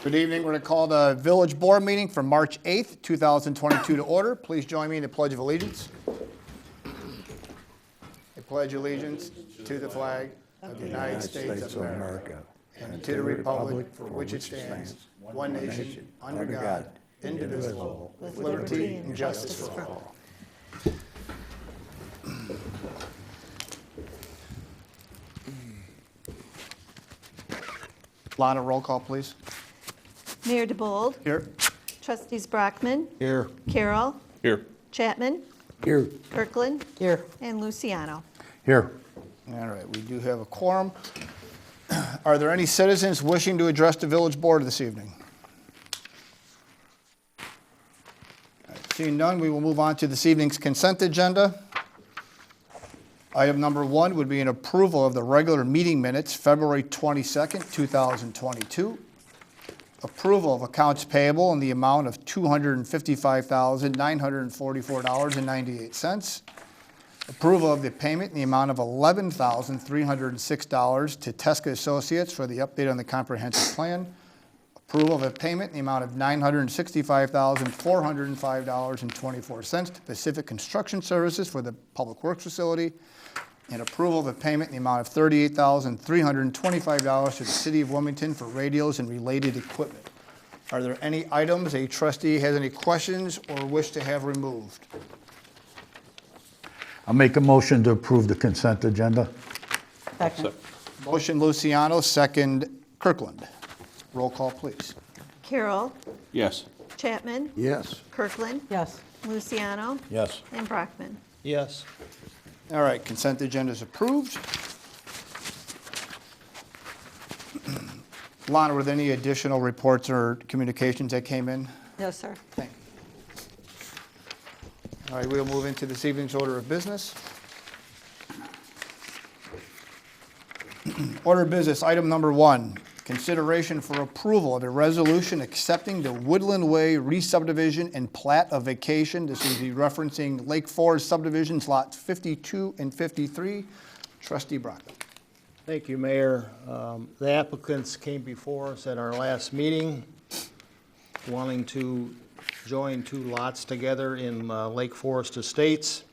Good evening. We're going to call the Village Board meeting for March 8th, 2022 to order. Please join me in the Pledge of Allegiance. I pledge allegiance to the flag of the United States of America and to the republic for which it stands, one nation, under God, indivisible, with liberty and justice for all. Lana, roll call, please. Mayor DeBold. Here. Trustees Brockman. Here. Carroll. Here. Chapman. Here. Kirkland. Here. And Luciano. Here. All right, we do have a quorum. Are there any citizens wishing to address the village board this evening? All right, seeing none, we will move on to this evening's consent agenda. Item number 1 would be an approval of the regular meeting minutes, February 22nd, 2022. Approval of accounts payable in the amount of $255,944.98. Approval of the payment in the amount of $11,306 to Tesca Associates for the update on the comprehensive plan. Approval of a payment in the amount of $965,405.24 to Pacific Construction Services for the Public Works Facility. And approval of a payment in the amount of $38,325 to the City of Wilmington for radios and related equipment. Are there any items a trustee has any questions or wish to have removed? I'll make a motion to approve the consent agenda. Second. Motion Luciano, second Kirkland. Roll call, please. Carroll. Yes. Chapman. Yes. Kirkland. Yes. Luciano. Yes. And Brockman. Yes. All right, consent agenda is approved. Lana, were there any additional reports or communications that came in? No, sir. Thank you. All right, we'll move into this evening's order of business. Order of business, item number 1, consideration for approval of a resolution accepting the Woodland Way re-subdivision and plat of vacation. This is the referencing Lake Forest subdivisions, lots 52 and 53. Trustee Brockman. Thank you, Mayor. The applicants came before us at our last meeting wanting to join 2 lots together in Lake Forest Estates.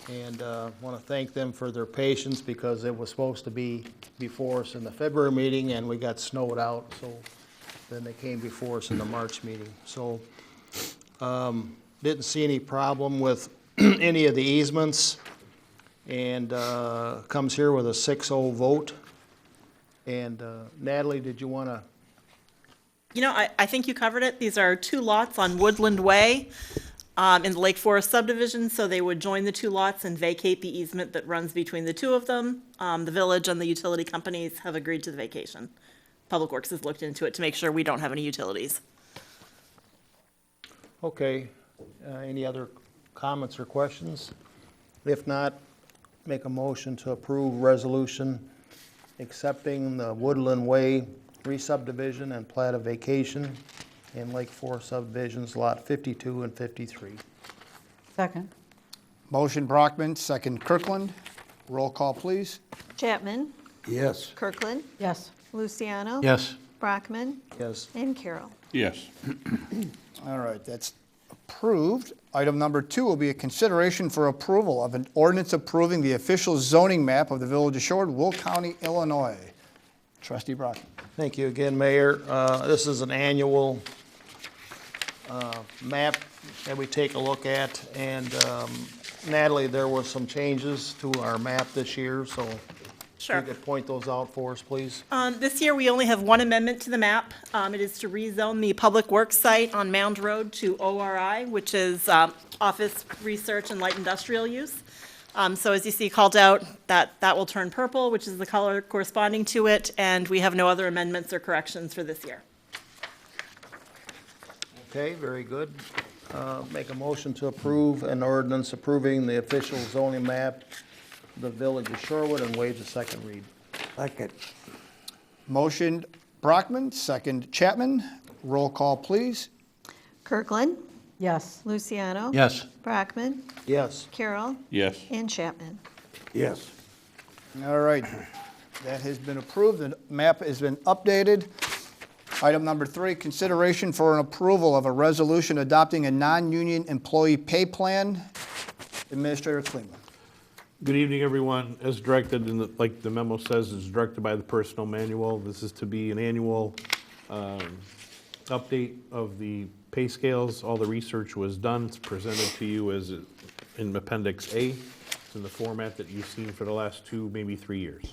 And want to thank them for their patience because it was supposed to be before us in the February meeting and we got snowed out. So then they came before us in the March meeting. So didn't see any problem with any of the easements. And comes here with a 6-0 vote. And Natalie, did you want to? You know, I think you covered it. These are 2 lots on Woodland Way in the Lake Forest subdivision, so they would join the 2 lots and vacate the easement that runs between the 2 of them. The village and the utility companies have agreed to the vacation. Public Works has looked into it to make sure we don't have any utilities. Okay. Any other comments or questions? If not, make a motion to approve resolution accepting the Woodland Way re-subdivision and plat of vacation in Lake Forest subdivisions, lot 52 and 53. Second. Motion Brockman, second Kirkland. Roll call, please. Chapman. Yes. Kirkland. Yes. Luciano. Yes. Brockman. Yes. And Carroll. Yes. All right, that's approved. Item number 2 will be a consideration for approval of an ordinance approving the official zoning map of the Village of Shorewood, Will County, Illinois. Trustee Brockman. Thank you again, Mayor. This is an annual map that we take a look at. And Natalie, there were some changes to our map this year, so Sure. you could point those out for us, please. This year, we only have 1 amendment to the map. It is to rezone the Public Works site on Mound Road to ORI, which is office, research, and light industrial use. So as you see called out, that will turn purple, which is the color corresponding to it, and we have no other amendments or corrections for this year. Okay, very good. Make a motion to approve an ordinance approving the official zoning map of the Village of Shorewood and waive the second read. Second. Motion Brockman, second Chapman. Roll call, please. Kirkland. Yes. Luciano. Yes. Brockman. Yes. Carroll. Yes. And Chapman. Yes. All right, that has been approved. The map has been updated. Item number 3, consideration for an approval of a resolution adopting a non-union employee pay plan. Administrator Kleeman. Good evening, everyone. As directed, like the memo says, is directed by the personnel manual. This is to be an annual update of the pay scales. All the research was done. It's presented to you as in Appendix A. It's in the format that you've seen for the last 2, maybe 3 years.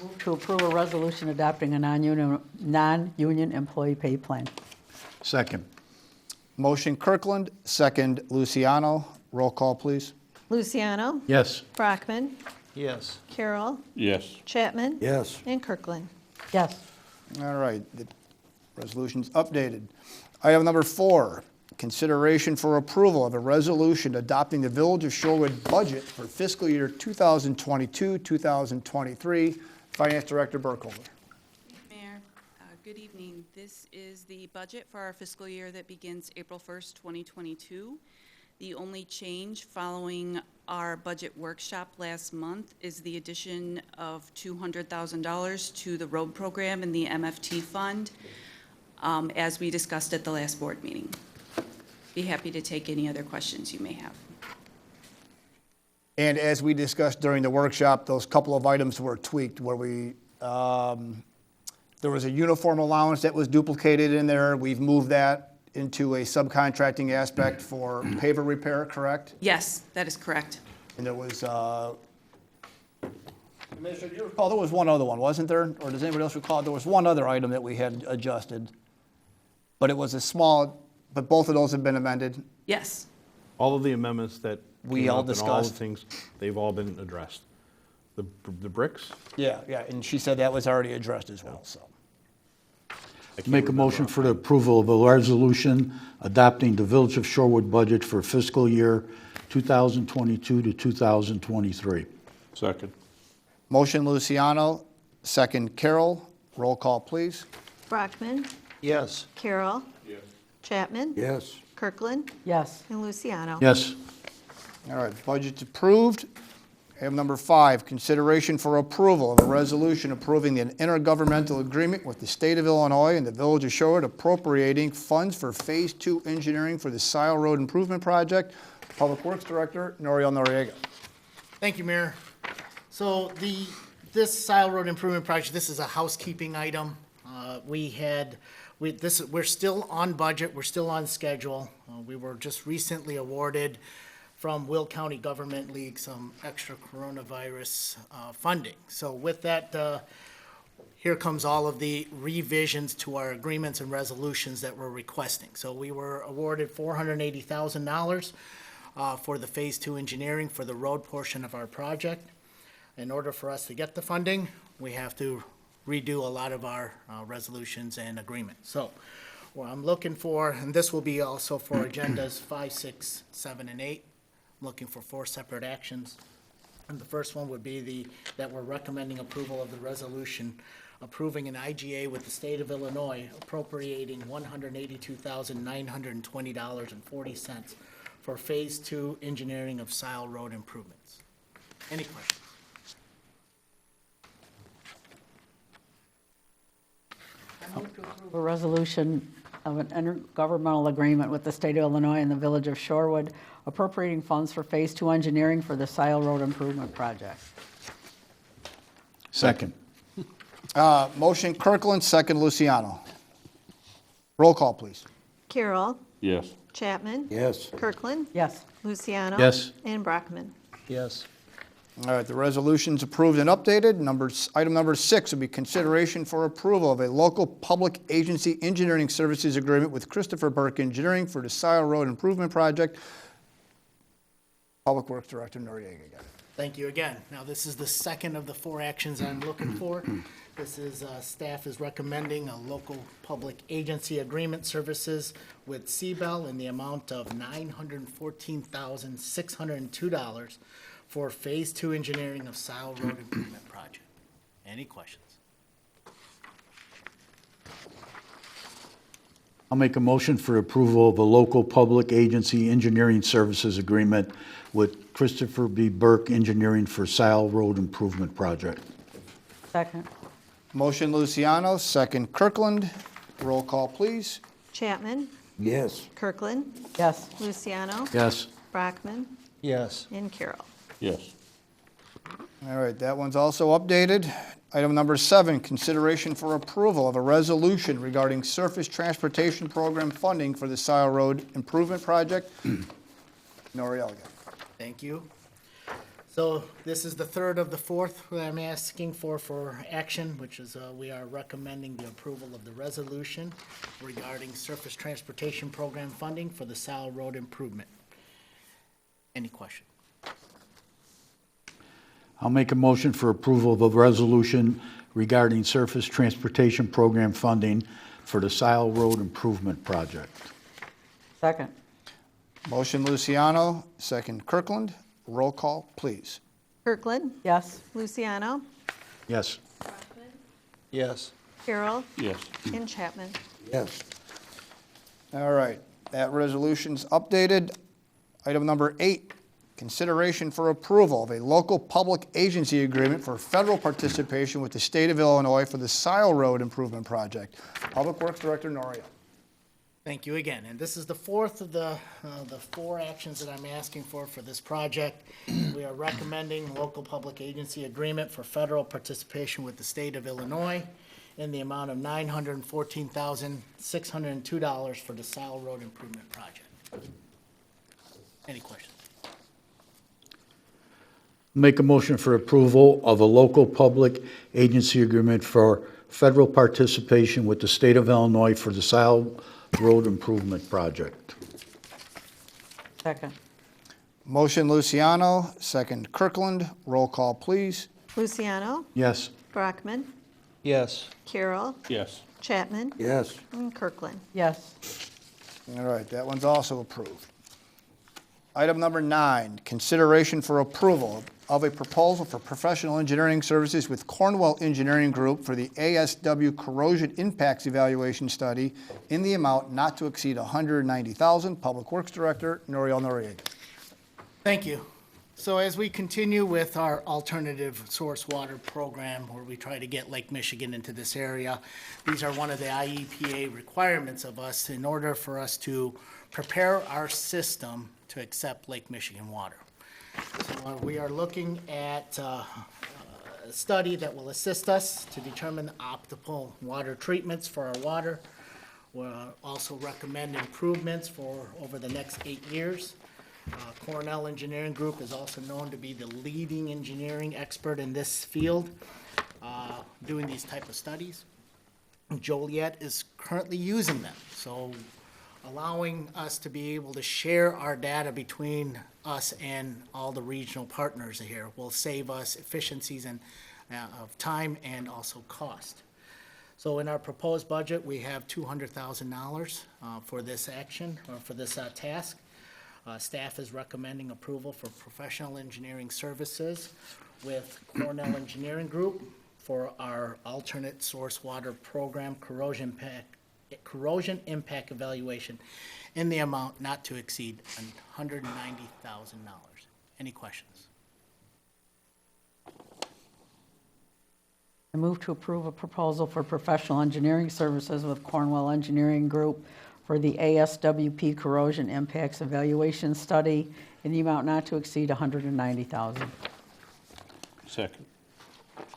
Move to approve a resolution adopting a non-union employee pay plan. Second. Motion Kirkland, second Luciano. Roll call, please. Luciano. Yes. Brockman. Yes. Carroll. Yes. Chapman. Yes. And Kirkland. Yes. All right, the resolution's updated. Item number 4, consideration for approval of a resolution adopting the Village of Shorewood budget for fiscal year 2022-2023. Finance Director Burkholder. Mayor, good evening. This is the budget for our fiscal year that begins April 1st, 2022. The only change following our budget workshop last month is the addition of $200,000 to the road program in the MFT fund, as we discussed at the last board meeting. Be happy to take any other questions you may have. And as we discussed during the workshop, those couple of items were tweaked where we, there was a uniform allowance that was duplicated in there. We've moved that into a subcontracting aspect for paver repair, correct? Yes, that is correct. And there was, Administrator, do you recall, there was one other one, wasn't there? Or does anybody else recall? There was one other item that we had adjusted. But it was a small, but both of those have been amended. Yes. All of the amendments that We came all up and all the discussed. things, they've all been addressed. The bricks? Yeah, and she said that was already addressed as well, so. I can't Make a remember. motion for the approval of a resolution adopting the Village of Shorewood budget for fiscal year 2022 to 2023. Second. Motion Luciano, second Carroll. Roll call, please. Brockman. Yes. Carroll. Chapman. Yes. Kirkland. Yes. And Luciano. Yes. All right, budget's approved. Item number 5, consideration for approval of a resolution approving an intergovernmental agreement with the state of Illinois and the Village of Shorewood appropriating funds for Phase 2 engineering for the Sile Road Improvement Project. Public Works Director, Noriel Noriega. Thank you, Mayor. So this Sile Road Improvement Project, this is a housekeeping item. We're still on budget, we're still on schedule. We were just recently awarded from Will County Government League some extra coronavirus funding. So with that, here comes all of the revisions to our agreements and resolutions that we're requesting. So we were awarded $480,000 for the Phase 2 engineering for the road portion of our project. In order for us to get the funding, we have to redo a lot of our resolutions and agreements. So what I'm looking for, and this will be also for agendas 5, 6, 7, and 8. I'm looking for 4 separate actions. And the first one would be that we're recommending approval of the resolution approving an IGA with the state of Illinois appropriating $182,920.40 for Phase 2 engineering of Sile Road improvements. Any questions? A resolution of an intergovernmental agreement with the state of Illinois and the Village of Shorewood appropriating funds for Phase 2 engineering for the Sile Road Improvement Project. Second. Motion Kirkland, second Luciano. Roll call, please. Carroll. Yes. Chapman. Yes. Kirkland. Yes. Luciano. Yes. And Brockman. Yes. All right, the resolution's approved and updated. Item number 6 would be consideration for approval of a local public agency engineering services agreement with Christopher Burke Engineering for the Sile Road Improvement Project. Public Works Director Noriega again. Thank you again. Now, this is the second of the 4 actions I'm looking for. This is, staff is recommending a local public agency agreement services with Seabell in the amount of $914,602 for Phase 2 engineering of Sile Road Improvement Project. Any questions? I'll make a motion for approval of a local public agency engineering services agreement with Christopher B. Burke Engineering for Sile Road Improvement Project. Second. Motion Luciano, second Kirkland. Roll call, please. Chapman? Yes. Kirkland? Yes. Luciano? Yes. Brockman? Yes. And Carroll. Yes. All right, that one's also updated. Item number 7, consideration for approval of a resolution regarding surface transportation program funding for the Sile Road Improvement Project. Noriel again. Thank you. So this is the third of the fourth that I'm asking for action, which is we are recommending the approval of the resolution regarding surface transportation program funding for the Sile Road improvement. Any question? I'll make a motion for approval of a resolution regarding surface transportation program funding for the Sile Road Improvement Project. Second. Motion Luciano, second Kirkland. Roll call, please. Kirkland? Yes. Luciano? Yes. Yes. Carroll. Yes. And Chapman? Yes. All right, that resolution's updated. Item number 8, consideration for approval of a local public agency agreement for federal participation with the state of Illinois for the Sile Road Improvement Project. Public Works Director Norio. Thank you again. And this is the fourth of the 4 actions that I'm asking for this project. We are recommending local public agency agreement for federal participation with the state of Illinois in the amount of $914,602 for the Sile Road Improvement Project. Any questions? Make a motion for approval of a local public agency agreement for federal participation with the state of Illinois for the Sile Road Improvement Project. Second. Motion Luciano, second Kirkland. Roll call, please. Luciano? Yes. Brockman? Yes. Carroll. Yes. Chapman? Yes. And Kirkland. Yes. All right, that one's also approved. Item number 9, consideration for approval of a proposal for professional engineering services with Cornwell Engineering Group for the ASW Corrosion Impacts Evaluation Study in the amount not to exceed $190,000. Public Works Director Noriel Noriega. Thank you. So as we continue with our alternative source water program, where we try to get Lake Michigan into this area, these are one of the IEPA requirements of us in order for us to prepare our system to accept Lake Michigan water. So we are looking at a study that will assist us to determine optimal water treatments for our water. We'll also recommend improvements for over the next 8 years. Cornell Engineering Group is also known to be the leading engineering expert in this field, doing these type of studies. Joliet is currently using them, so allowing us to be able to share our data between us and all the regional partners here will save us efficiencies and of time and also cost. So in our proposed budget, we have $200,000 for this action, or for this task. Staff is recommending approval for professional engineering services with Cornell Engineering Group for our alternate source water program corrosion impact evaluation in the amount not to exceed $190,000. Any questions? I move to approve a proposal for professional engineering services with Cornwell Engineering Group for the ASWP Corrosion Impacts Evaluation Study in the amount not to exceed $190,000. Second.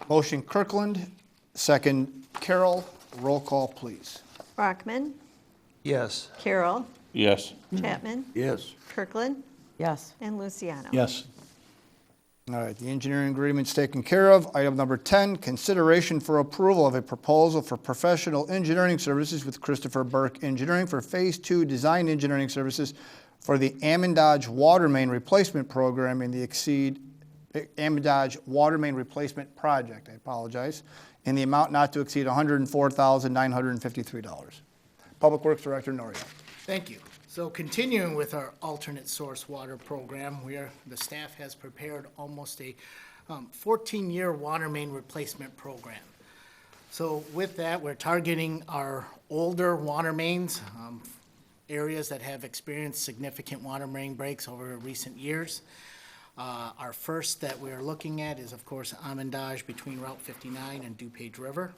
Motion Kirkland, second Carroll. Roll call, please. Brockman? Yes. Carroll. Yes. Chapman? Yes. Kirkland? Yes. And Luciano? Yes. All right, the engineering agreement's taken care of. Item number 10, consideration for approval of a proposal for professional engineering services with Christopher Burke Engineering for Phase 2 design engineering services for the Amendage Water Main Replacement Program in the Amendage Water Main Replacement Project, in the amount not to exceed $104,953. Public Works Director Norio. Thank you. So continuing with our alternate source water program, the staff has prepared almost a 14-year water main replacement program. So with that, we're targeting our older water mains, areas that have experienced significant water main breaks over recent years. Our first that we're looking at is, of course, amendage between Route 59 and DuPage River.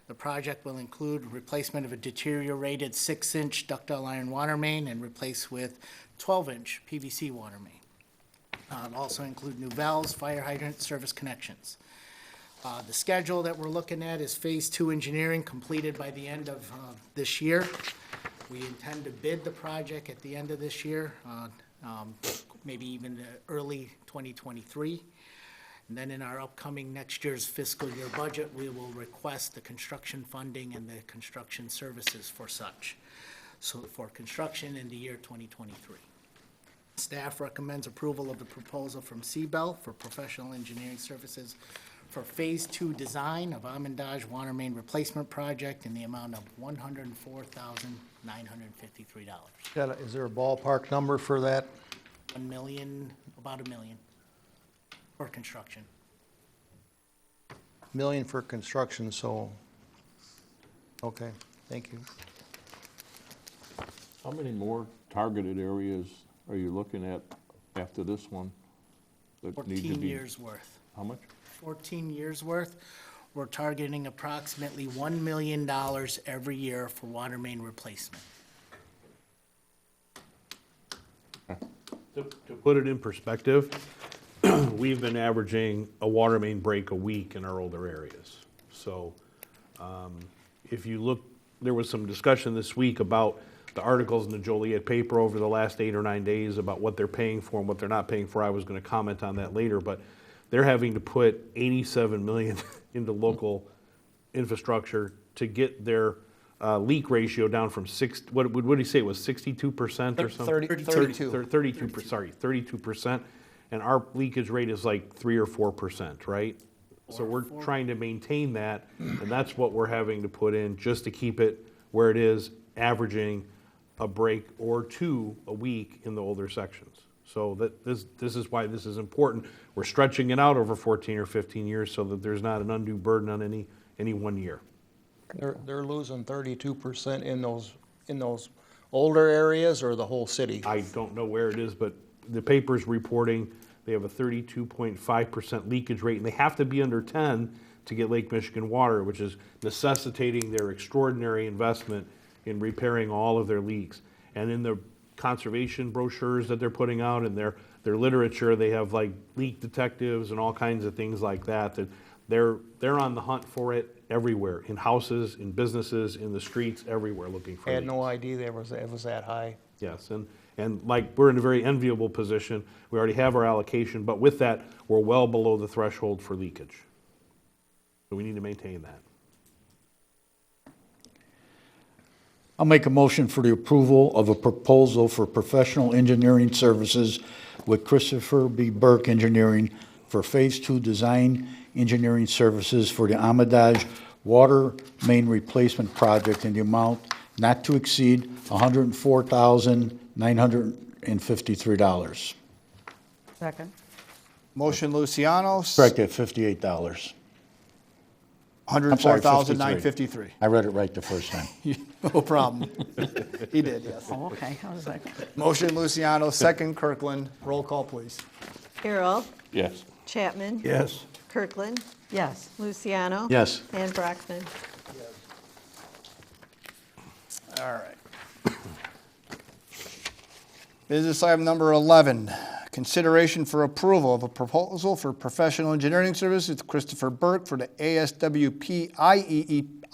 The project will include replacement of a deteriorated 6-inch ductile iron water main and replace with 12-inch PVC water main. It'll also include new valves, fire hydrant, service connections. The schedule that we're looking at is Phase 2 engineering completed by the end of this year. We intend to bid the project at the end of this year, maybe even early 2023. And then in our upcoming next year's fiscal year budget, we will request the construction funding and the construction services for such. So for construction in the year 2023. Staff recommends approval of the proposal from Seabell for professional engineering services for Phase 2 design of amendage water main replacement project in the amount of $104,953. Is there a ballpark number for that? About $1 million for construction. Million for construction, so, okay, thank you. How many more targeted areas are you looking at after this one? That need to 14 be- years worth. How much? 14 years worth. We're targeting approximately $1 million every year for water main replacement. To put it in perspective, we've been averaging a water main break a week in our older areas. So if you look, there was some discussion this week about the articles in the Joliet paper over the last 8 or 9 days about what they're paying for and what they're not paying for. I was going to comment on that later, but they're having to put $87 million into local infrastructure to get their leak ratio down from what did he say it was 62% or something? 32. 32%, and our leakage rate is like 3 or 4%, right? So we're trying to maintain that, and that's what we're having to put in just to keep it where it is, averaging a break or two a week in the older sections. So that this is why this is important. We're stretching it out over 14 or 15 years so that there's not an undue burden on any one year. They're losing 32% in those older areas or the whole city? I don't know where it is, but the paper's reporting they have a 32.5% leakage rate, and they have to be under 10 to get Lake Michigan water, which is necessitating their extraordinary investment in repairing all of their leaks. And in the conservation brochures that they're putting out and their literature, they have like leak detectives and all kinds of things like that, that they're on the hunt for it everywhere, in houses, in businesses, in the streets, everywhere looking for I it. had no idea it was that high. Yes, and like, we're in a very enviable position. We already have our allocation, but with that, we're well below the threshold for leakage. So we need to maintain that. I'll make a motion for the approval of a proposal for professional engineering services with Christopher B. Burke Engineering for Phase 2 design engineering services for the Amadage Water Main Replacement Project in the amount not to exceed $104,953. Second. Motion Luciano, Correct, at $58. I'm sorry, 104,953. I read it right the first time. No problem. He did, yes. Oh, okay. How does that? Motion Luciano, second Kirkland. Roll call, please. Carol, Yes. Chapman. Yes. Kirkland, Yes. Luciano. Yes. And Brockman. All right. Business item number 11, consideration for approval of a proposal for professional engineering services with Christopher Burke for the ASWP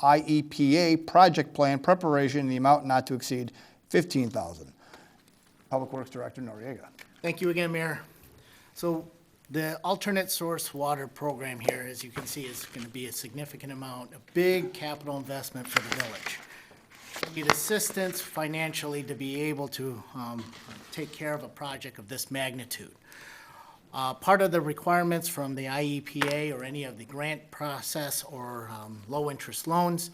IEPA project plan preparation in the amount not to exceed $15,000. Public Works Director Noriega. Thank you again, Mayor. So the alternate source water program here, as you can see, is going to be a significant amount, a big capital investment for the village. We need assistance financially to be able to take care of a project of this magnitude. Part of the requirements from the IEPA or any of the grant process or low-interest loans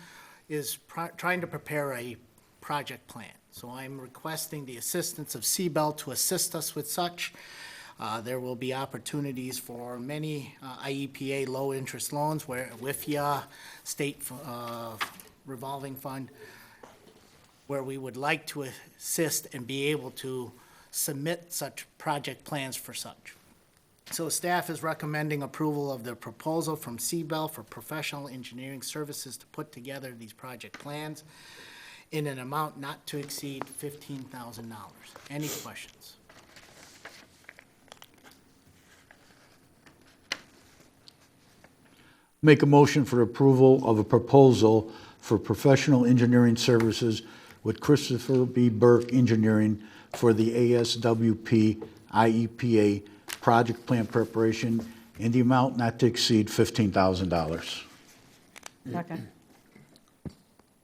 is trying to prepare a project plan. So I'm requesting the assistance of Seabell to assist us with such. There will be opportunities for many IEPA low-interest loans where WIFIA, state revolving fund, where we would like to assist and be able to submit such project plans for such. So staff is recommending approval of the proposal from Seabell for professional engineering services to put together these project plans in an amount not to exceed $15,000. Any questions? Make a motion for approval of a proposal for professional engineering services with Christopher B. Burke Engineering for the ASWP IEPA project plan preparation in the amount not to exceed $15,000. Second.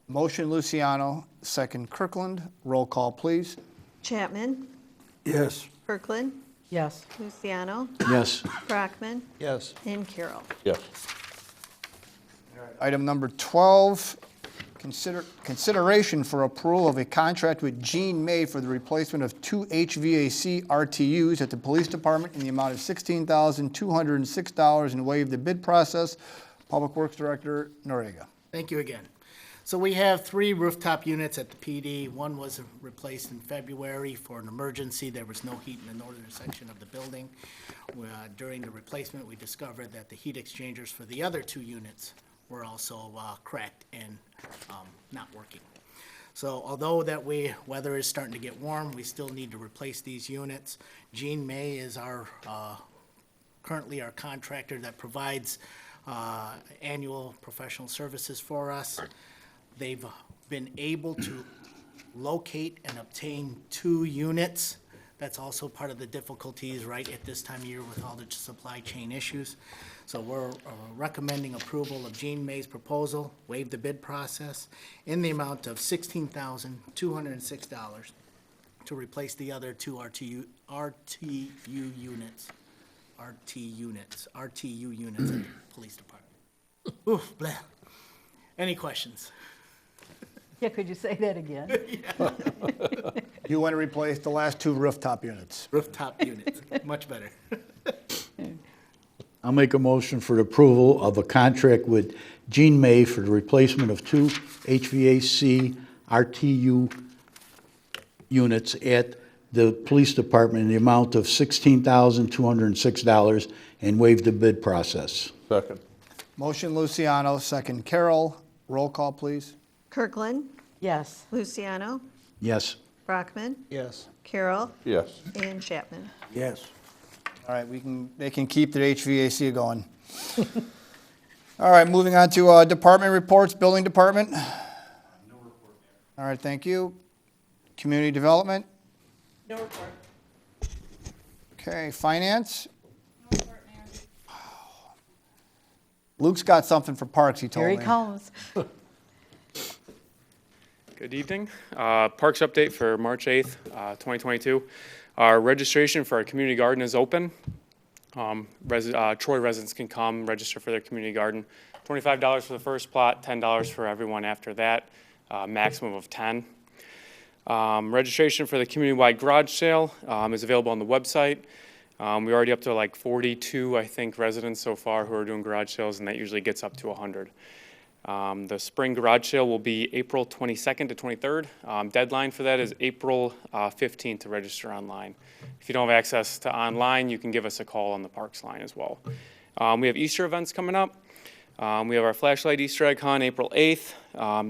Motion Luciano, second Kirkland. Roll call, please. Chapman? Yes. Kirkland? Yes. Luciano? Yes. Brockman? Yes. And Carroll. Yes. Item number 12, consideration for approval of a contract with Gene May for the replacement of 2 HVAC RTUs at the police department in the amount of $16,206 and waive the bid process. Public Works Director Noriega. Thank you again. So we have 3 rooftop units at the PD. One was replaced in February for an emergency. There was no heat in the northern section of the building. During the replacement, we discovered that the heat exchangers for the other 2 units were also cracked and not working. So although that weather is starting to get warm, we still need to replace these units. Gene May is currently our contractor that provides annual professional services for us. They've been able to locate and obtain 2 units. That's also part of the difficulties right at this time of year with all the supply chain issues. So we're recommending approval of Gene May's proposal, waive the bid process in the amount of $16,206 to replace the other 2 RTU units at the police department. Oof, blah. Any questions? Yeah, could you say that again? You want to replace the last 2 rooftop units. Rooftop units, much better. I'll make a motion for the approval of a contract with Gene May for the replacement of 2 HVAC RTU units at the police department in the amount of $16,206 and waive the bid process. Second. Motion Luciano, second Carroll. Roll call, please. Kirkland? Yes. Luciano? Yes. Brockman? Yes. Carroll? Yes. And Chapman? Yes. All right, they can keep their HVAC going. All right, moving on to department reports, building department. No report, Mayor. All right, thank you. Community development. No report. Okay, finance. No report, Mayor. Luke's got something for parks, he told Here me. he comes. Good evening. Parks update for March 8th, 2022. Our registration for our community garden is open. Troy residents can come register for their community garden. $25 for the first plot, $10 for everyone after that, maximum of 10. Registration for the community-wide garage sale is available on the website. We're already up to like 42, I think, residents so far who are doing garage sales, and that usually gets up to 100. The spring garage sale will be April 22nd to 23rd. Deadline for that is April 15th to register online. If you don't have access to online, you can give us a call on the Parks line as well. We have Easter events coming up. We have our flashlight Easter egg hunt April 8th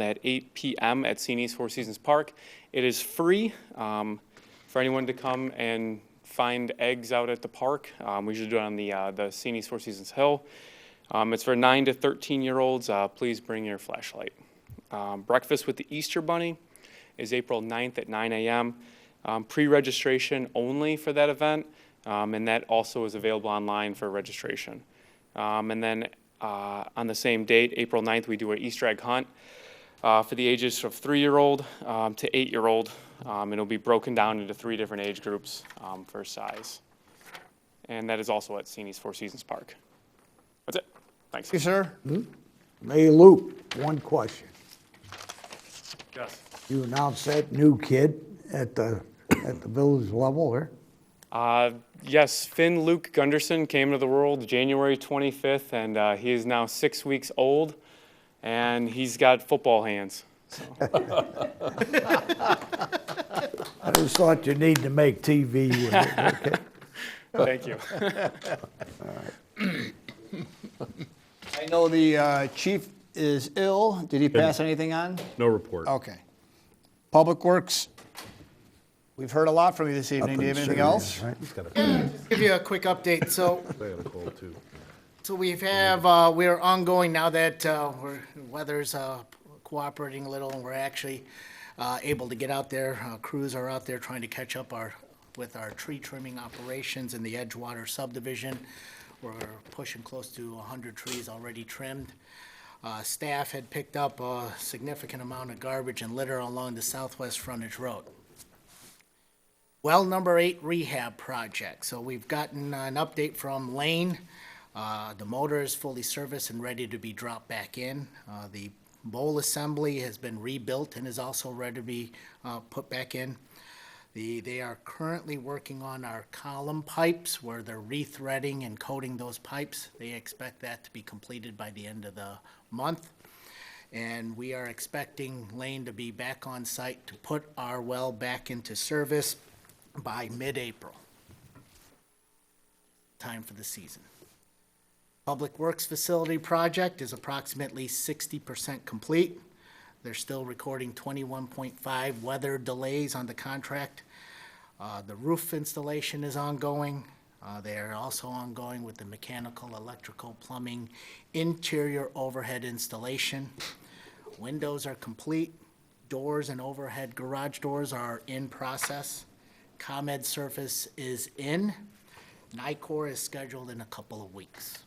at 8 p.m. at Seni's Four Seasons Park. It is free for anyone to come and find eggs out at the park. We usually do it on the Seni's Four Seasons Hill. It's for 9 to 13-year-olds. Please bring your flashlight. Breakfast with the Easter Bunny is April 9th at 9 a.m. Pre-registration only for that event, and that also is available online for registration. And then on the same date, April 9th, we do an Easter egg hunt for the ages of 3-year-old to 8-year-old, and it'll be broken down into 3 different age groups for size. And that is also at Seni's Four Seasons Park. That's it. Thanks. Thank you, sir. Hey, Luke, one question. Yes. You announced that new kid at the village level there? Yes, Finn Luke Gunderson came to the world January 25th, and he is now 6 weeks old, and he's got football hands. I just thought you need to make TV with it, okay? Thank you. I know the chief is ill. Did he pass anything on? No report. Okay. Public Works, we've heard a lot from you this evening. Do you have anything else? Right? He's got a, Give you a quick update. So I got a cold too. we're ongoing now that weather's cooperating a little, and we're actually able to get out there. Crews are out there trying to catch up with our tree trimming operations in the Edgewater subdivision. We're pushing close to 100 trees already trimmed. Staff had picked up a significant amount of garbage and litter along the southwest frontage road. Well, number 8 rehab project. So we've gotten an update from Lane. The motor is fully serviced and ready to be dropped back in. The bowl assembly has been rebuilt and is also ready to be put back in. They are currently working on our column pipes where they're rethreading and coating those pipes. They expect that to be completed by the end of the month. And we are expecting Lane to be back on site to put our well back into service by mid-April. Time for the season. Public Works Facility project is approximately 60% complete. They're still recording 21.5 weather delays on the contract. The roof installation is ongoing. They are also ongoing with the mechanical, electrical, plumbing, interior overhead installation. Windows are complete. Doors and overhead garage doors are in process. ComEd surface is in. NICOR is scheduled in a couple of weeks.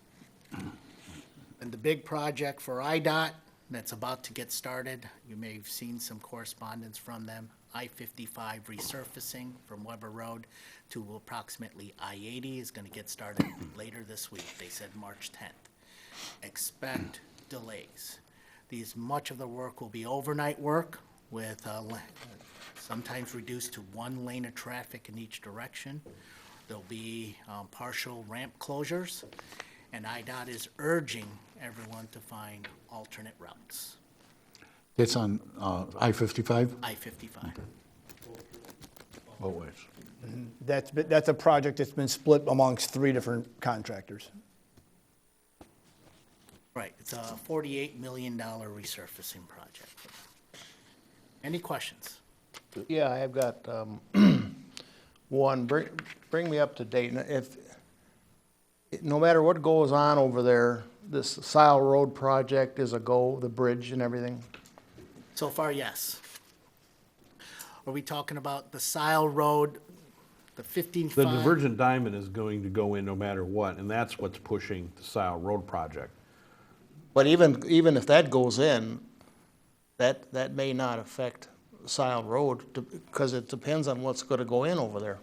And the big project for IDOT that's about to get started, you may have seen some correspondence from them, I-55 resurfacing from Weber Road to approximately I-80 is going to get started later this week. They said March 10th. Expect delays. Much of the work will be overnight work with sometimes reduced to one lane of traffic in each direction. There'll be partial ramp closures, and IDOT is urging everyone to find alternate routes. It's on I-55? I-55. Both ways. That's a project that's been split amongst 3 different contractors. Right, it's a $48 million resurfacing project. Any questions? Yeah, I've got one. Bring me up to date. No matter what goes on over there, this Sile Road project is a go, the bridge and everything? So far, yes. Are we talking about the Sile Road, the 15.5? The divergent diamond is going to go in no matter what, and that's what's pushing the Sile Road project. But even if that goes in, that may not affect Sile Road, because it depends on what's gonna go in over there.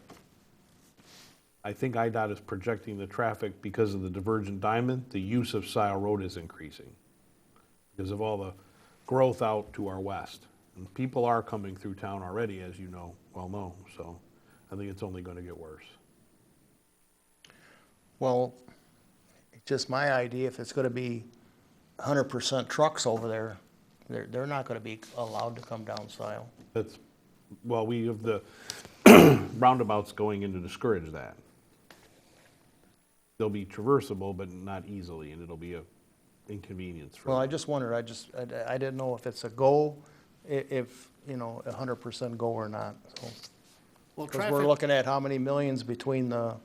I think IDOT is projecting the traffic because of the divergent diamond, the use of Sile Road is increasing because of all the growth out to our west. And people are coming through town already, as you know, so I think it's only gonna get worse. Well, it's just my idea, if it's gonna be 100% trucks over there, they're not gonna be allowed to come down Sile. Well, we have the roundabouts going in to discourage that. They'll be traversable, but not easily, and it'll be a inconvenience for Well, I them. just wondered, I didn't know if it's a go, if, 100% go or not, so. Well, Because we're traffic, looking at how many millions between the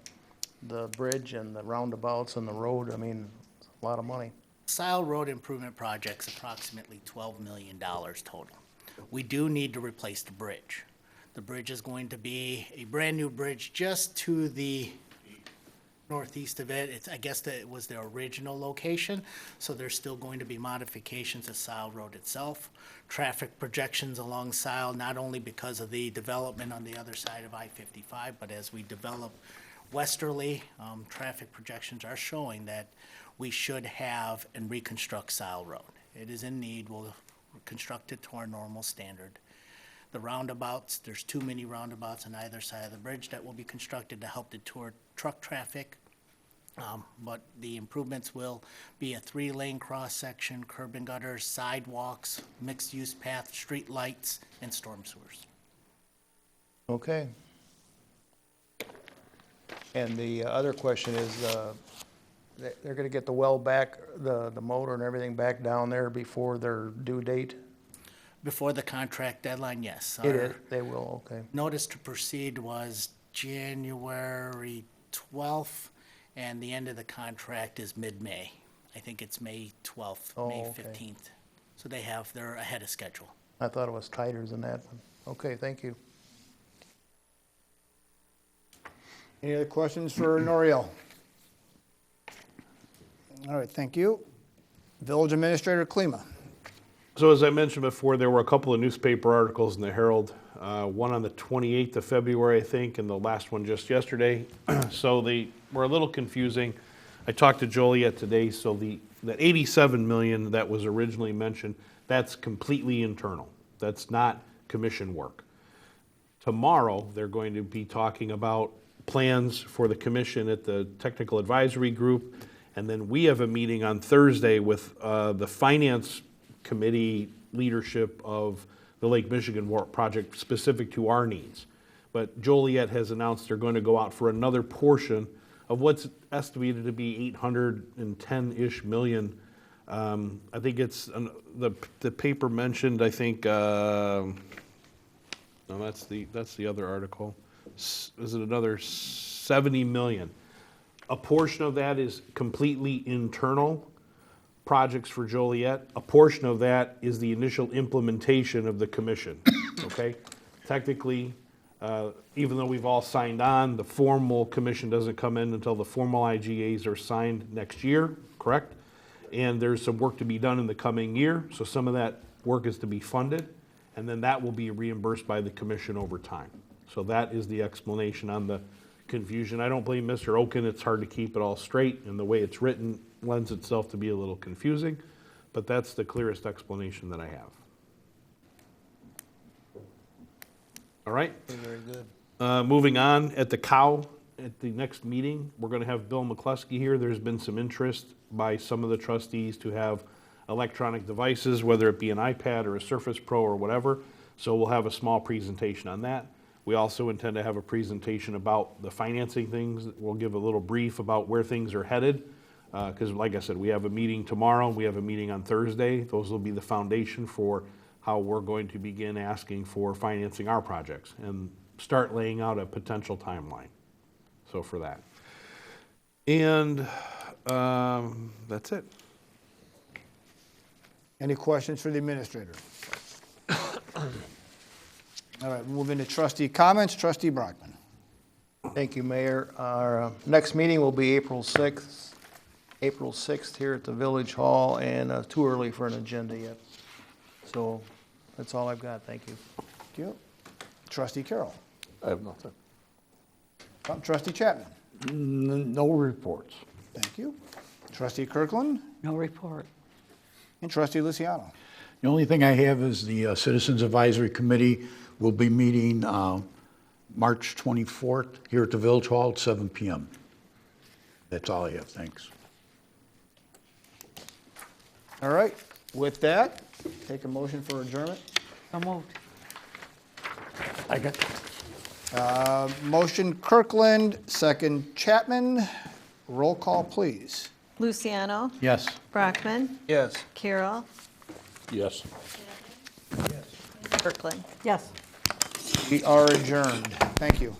bridge and the roundabouts and the road, I mean, it's a lot of money. Sile Road Improvement Project's approximately $12 million total. We do need to replace the bridge. The bridge is going to be a brand-new bridge just to the northeast of it. I guess that it was the original location, so there's still going to be modifications to Sile Road itself. Traffic projections along Sile, not only because of the development on the other side of I-55, but as we develop westerly, traffic projections are showing that we should have and reconstruct Sile Road. It is in need. We'll construct it to our normal standard. the roundabouts. There's too many roundabouts on either side of the bridge that will be constructed to help deter truck traffic. But the improvements will be a 3-lane cross-section, curb and gutters, sidewalks, mixed-use path, street lights, and storm sewers. Okay. And the other question is, they're gonna get the well back, the motor and everything back down there before their due date? Before the contract deadline, yes. It Our is, they will, okay. notice to proceed was January 12th, and the end of the contract is mid-May. I think it's May 12th, May Oh, okay. 15th. So they're ahead of schedule. I thought it was tighter than that. Okay, thank you. Any other questions for Noriel? All right, thank you. Village Administrator Klima. So as I mentioned before, there were a couple of newspaper articles in the Herald, one on the 28th of February, I think, and the last one just yesterday. So they were a little confusing. I talked to Joliet today, so the 87 million that was originally mentioned, that's completely internal. That's not commission work. Tomorrow, they're going to be talking about plans for the commission at the technical advisory group. And then we have a meeting on Thursday with the finance committee leadership of the Lake Michigan project specific to our needs. But Joliet has announced they're going to go out for another portion of what's estimated to be 810-ish million. I think it's, the paper mentioned, I think, no, that's the other article. Is it another 70 million? A portion of that is completely internal projects for Joliet. A portion of that is the initial implementation of the commission, okay? Technically, even though we've all signed on, the formal commission doesn't come in until the formal IGAs are signed next year, correct? And there's some work to be done in the coming year, so some of that work is to be funded, and then that will be reimbursed by the commission over time. So that is the explanation on the confusion. I don't blame Mr. Oken, it's hard to keep it all straight, and the way it's written lends itself to be a little confusing, but that's the clearest explanation that I have. All right? Very good. Moving on, at the COW, at the next meeting, we're gonna have Bill McCluskey here. There's been some interest by some of the trustees to have electronic devices, whether it be an iPad or a Surface Pro or whatever, so we'll have a small presentation on that. We also intend to have a presentation about the financing things. We'll give a little brief about where things are headed. Because like I said, we have a meeting tomorrow, we have a meeting on Thursday. Those will be the foundation for how we're going to begin asking for financing our projects and start laying out a potential timeline. So for that. And that's it. Any questions for the administrator? All right, we'll move into trustee comments. Trustee Brockman. Thank you, Mayor. Our next meeting will be April 6th here at the Village Hall, and too early for an agenda yet. So that's all I've got. Thank you. Thank you. Trustee Carroll. I have nothing. Trustee Chapman. No reports. Thank you. Trustee Kirkland No report. and Trustee Luciano. The only thing I have is the Citizens Advisory Committee will be meeting March 24th here at the Village Hall at 7 p.m. That's all I have, thanks. All right, with that, take a motion for adjournment. So moved. I got, Motion Kirkland, second Chapman. Roll call, please. Luciano. Yes. Brockman. Yes. Carroll. Yes. Kirkland. Yes. We are adjourned. Thank you.